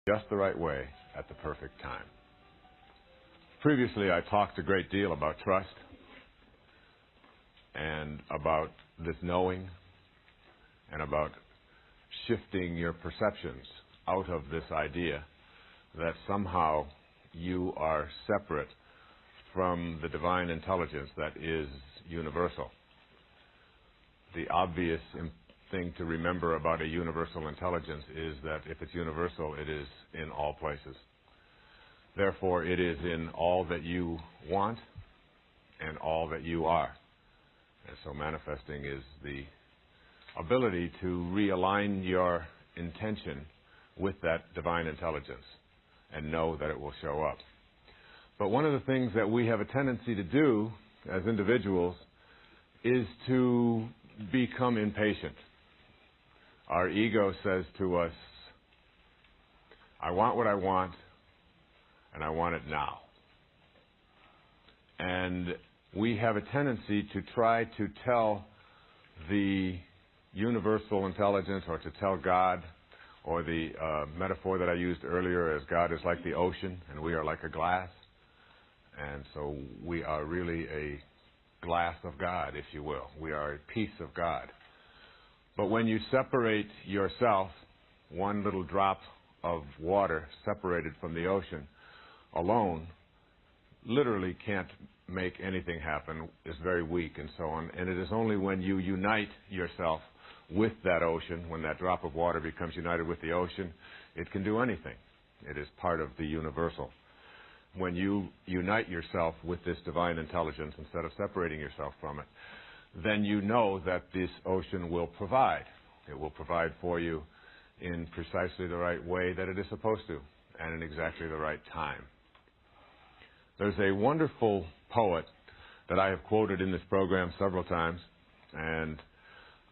just the right way at the perfect time. Previously, I talked a great deal about trust and about this knowing and about shifting your perceptions out of this idea that somehow you are separate from the divine intelligence that is universal. The obvious thing to remember about a universal intelligence is that if it's universal, it is in all places. Therefore, it is in all that you want and all that you are. And so manifesting is the ability to realign your intention with that divine intelligence and know that it will show up. But one of the things that we have a tendency to do as individuals is to become impatient. Our ego says to us, I want what I want, and I want it now. And we have a tendency to try to tell the universal intelligence, or to tell God, or the metaphor that I used earlier as God is like the ocean and we are like a glass. And so we are really a glass of God, if you will. We are a piece of God. But when you separate yourself, one little drop of water separated from the ocean alone literally can't make anything happen, is very weak and so on. And it is only when you unite yourself with that ocean, when that drop of water becomes united with the ocean, it can do anything. It is part of the universal. When you unite yourself with this divine intelligence instead of separating yourself from it, then you know that this ocean will provide. It will provide for you in precisely the right way that it is supposed to, and in exactly the right time. There's a wonderful poet that I have quoted in this program several times, and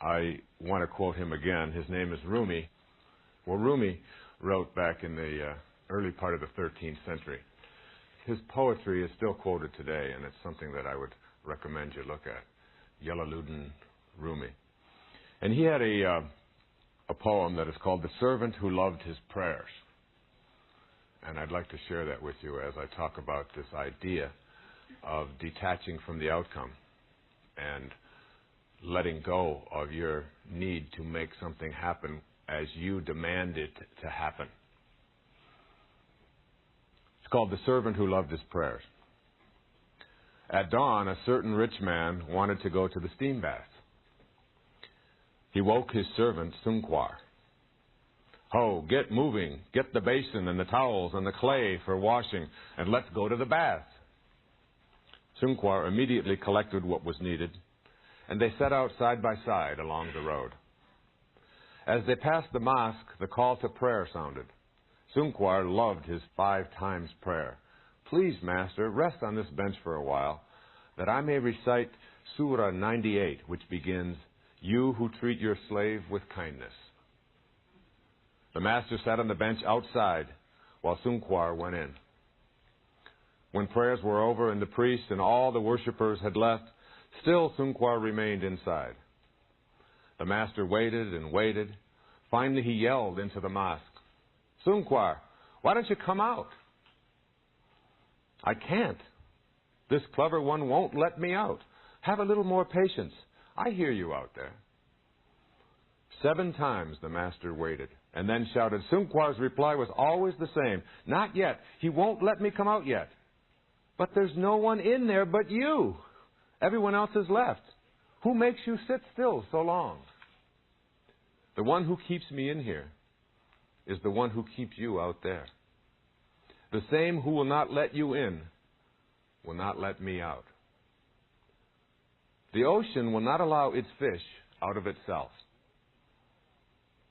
I want to quote him again. His name is Rumi. Well, Rumi wrote back in the early part of the 13th century. His poetry is still quoted today, and it's something that I would recommend you look at. Jalaluddin Rumi. And he had a poem that is called The Servant Who Loved His Prayers. And I'd like to share that with you as I talk about this idea of detaching from the outcome and letting go of your need to make something happen as you demand it to happen. It's called The Servant Who Loved His Prayers. At dawn, a certain rich man wanted to go to the steam bath. He woke his servant, Sunquar. Ho, get moving, get the basin and the towels and the clay for washing, and let's go to the bath. Sunquar immediately collected what was needed, and they set out side by side along the road. As they passed the mosque, the call to prayer sounded. Sunquar loved his 5 times prayer. Please, Master, rest on this bench for a while, that I may recite Surah 98, which begins, You who treat your slave with kindness. The Master sat on the bench outside, while Sunquar went in. When prayers were over and the priest and all the worshippers had left, still Sunquar remained inside. The Master waited and waited. Finally he yelled into the mosque, Sunquar, why don't you come out? I can't. This clever one won't let me out. Have a little more patience. I hear you out there. 7 times the Master waited and then shouted. Sunquar's reply was always the same. Not yet. He won't let me come out yet. But there's no one in there but you. Everyone else has left. Who makes you sit still so long? The one who keeps me in here is the one who keeps you out there. The same who will not let you in will not let me out. The ocean will not allow its fish out of itself,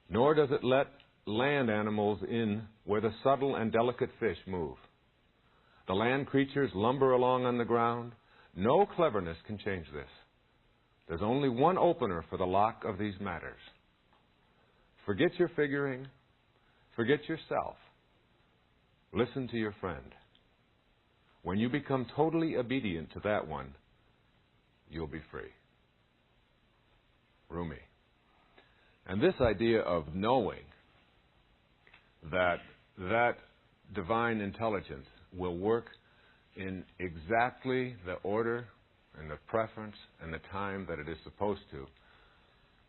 nor does it let land animals in where the subtle and delicate fish move. The land creatures lumber along on the ground. No cleverness can change this. There's only one opener for the lock of these matters. Forget your figuring. Forget yourself. Listen to your friend. When you become totally obedient to that one, you'll be free. Rumi. And this idea of knowing that that divine intelligence will work in exactly the order and the preference and the time that it is supposed to.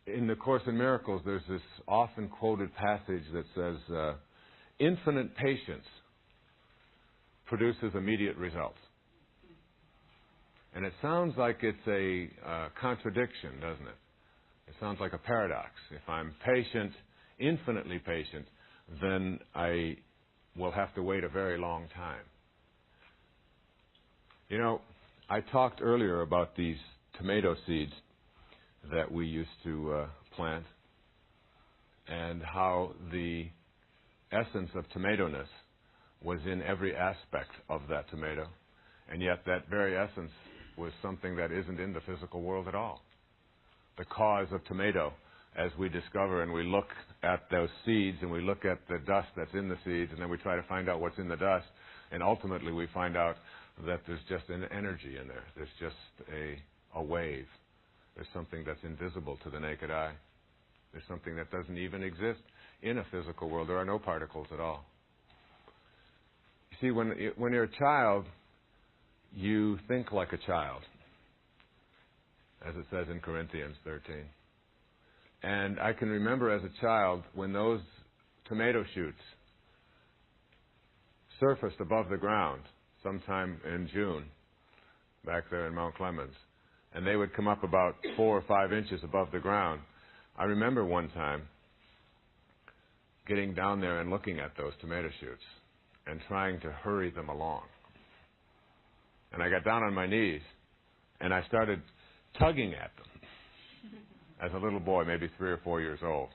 In the Course in Miracles, there's this often quoted passage that says, infinite patience produces immediate results. And it sounds like it's a contradiction, doesn't it? It sounds like a paradox. If I'm patient, infinitely patient, then I will have to wait a very long time. You know, I talked earlier about these tomato seeds that we used to plant and how the essence of tomato-ness was in every aspect of that tomato. And yet that very essence was something that isn't in the physical world at all. The cause of tomato, as we discover and we look at those seeds and we look at the dust that's in the seeds and then we try to find out what's in the dust, and ultimately we find out that there's just an energy in there. There's just a wave. There's something that's invisible to the naked eye. There's something that doesn't even exist in a physical world. There are no particles at all. You see, when you're a child, you think like a child, as it says in Corinthians 13. And I can remember as a child when those tomato shoots surfaced above the ground sometime in June, back there in Mount Clemens, and they would come up about 4 or 5 inches above the ground. I remember one time getting down there and looking at those tomato shoots and trying to hurry them along. And I got down on my knees and I started tugging at them as a little boy, maybe 3 or 4 years old.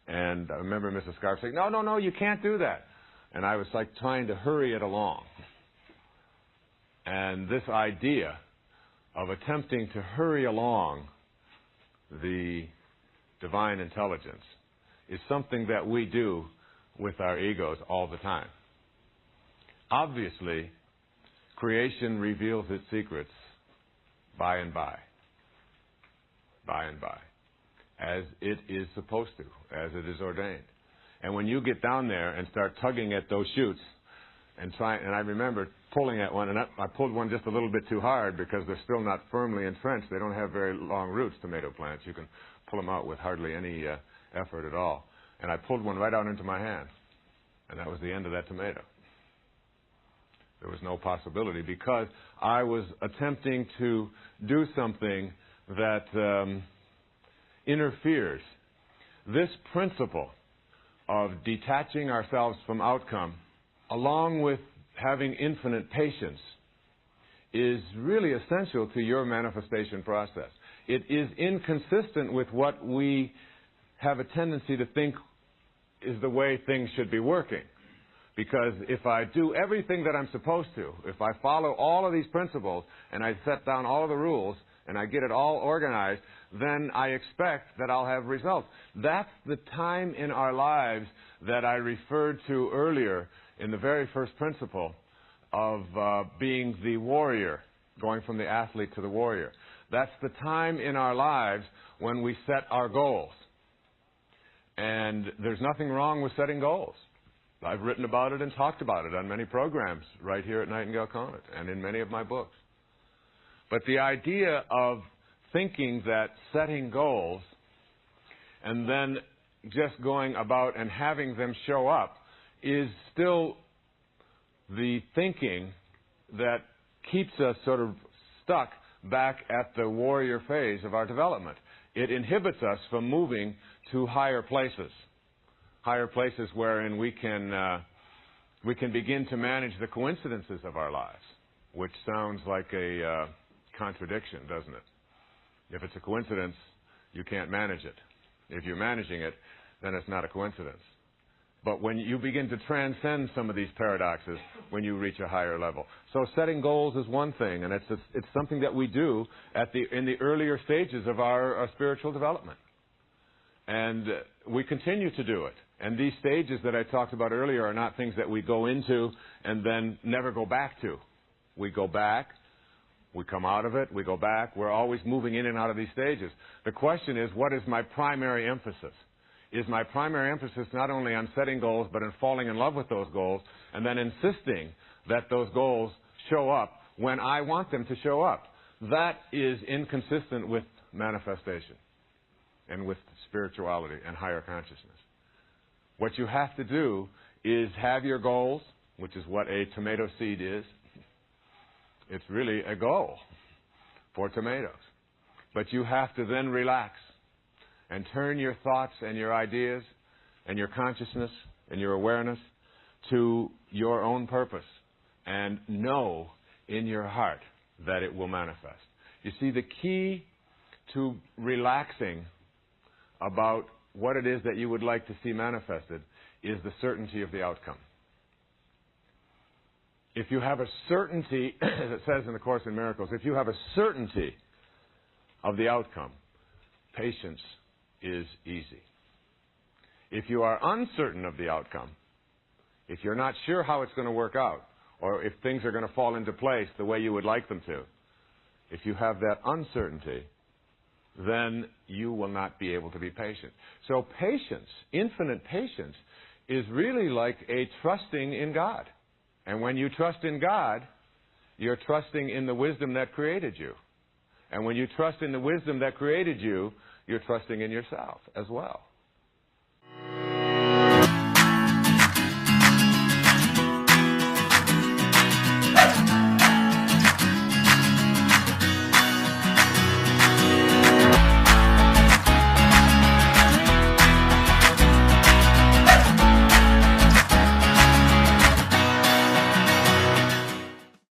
And I remember Mrs. Scarf saying, no, you can't do that. And I was like trying to hurry it along. And this idea of attempting to hurry along the divine intelligence is something that we do with our egos all the time. Obviously, creation reveals its secrets by and by, as it is supposed to, as it is ordained. And when you get down there and start tugging at those shoots and I remember pulling at one, and I pulled one just a little bit too hard because they're still not firmly entrenched. They don't have very long roots, tomato plants. You can pull them out with hardly any effort at all. And I pulled one right out into my hand, and that was the end of that tomato. There was no possibility because I was attempting to do something that interferes. This principle of detaching ourselves from outcome, along with having infinite patience, is really essential to your manifestation process. It is inconsistent with what we have a tendency to think is the way things should be working. Because if I do everything that I'm supposed to, if I follow all of these principles and I set down all of the rules and I get it all organized, then I expect that I'll have results. That's the time in our lives that I referred to earlier in the very first principle of being the warrior, going from the athlete to the warrior. That's the time in our lives when we set our goals. And there's nothing wrong with setting goals. I've written about it and talked about it on many programs right here at Nightingale Conant and in many of my books. But the idea of thinking that setting goals and then just going about and having them show up is still the thinking that keeps us sort of stuck back at the warrior phase of our development. It inhibits us from moving to higher places wherein we can begin to manage the coincidences of our lives, which sounds like a contradiction, doesn't it? If it's a coincidence, you can't manage it. If you're managing it, then it's not a coincidence. But when you begin to transcend some of these paradoxes, when you reach a higher level. So setting goals is one thing, and it's something that we do in the earlier stages of our spiritual development. And we continue to do it. And these stages that I talked about earlier are not things that we go into and then never go back to. We go back, we come out of it, we go back. We're always moving in and out of these stages. The question is, what is my primary emphasis? is my primary emphasis not only on setting goals, but in falling in love with those goals, and then insisting that those goals show up when I want them to show up. That is inconsistent with manifestation and with spirituality and higher consciousness. What you have to do is have your goals, which is what a tomato seed is. It's really a goal for tomatoes. But you have to then relax and turn your thoughts and your ideas and your consciousness and your awareness to your own purpose and know in your heart that it will manifest. You see, the key to relaxing about what it is that you would like to see manifested is the certainty of the outcome. If you have a certainty, as it says in the Course in Miracles, if you have a certainty of the outcome, patience is easy. If you are uncertain of the outcome, if you're not sure how it's going to work out, or if things are going to fall into place the way you would like them to, if you have that uncertainty, then you will not be able to be patient. So patience, infinite patience, is really like a trusting in God. And when you trust in God, you're trusting in the wisdom that created you. And when you trust in the wisdom that created you, you're trusting in yourself as well.